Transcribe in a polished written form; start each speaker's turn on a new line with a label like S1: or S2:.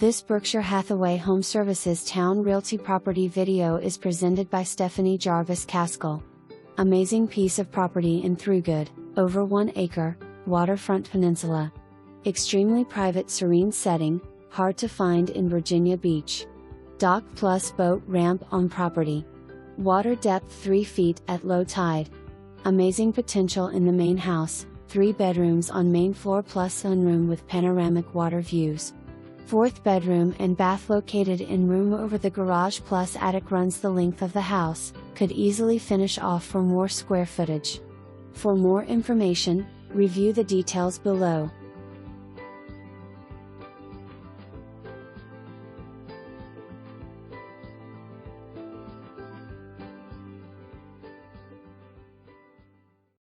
S1: This Berkshire Hathaway HomeServices Towne Realty property video is presented by Stephanie Jarvis Caskill. Amazing piece of property in Thoroughgood, over 1 acre, waterfront peninsula. Extremely private serene setting, hard to find in Virginia Beach. Dock plus boat ramp on property. Water depth 3 feet at low tide. Amazing potential in the main house, 3 bedrooms on main floor plus sunroom with panoramic water views. 4th bedroom and bath located in room over the garage plus attic runs the length of the house, could easily finish off for more square footage. For more information, review the details below.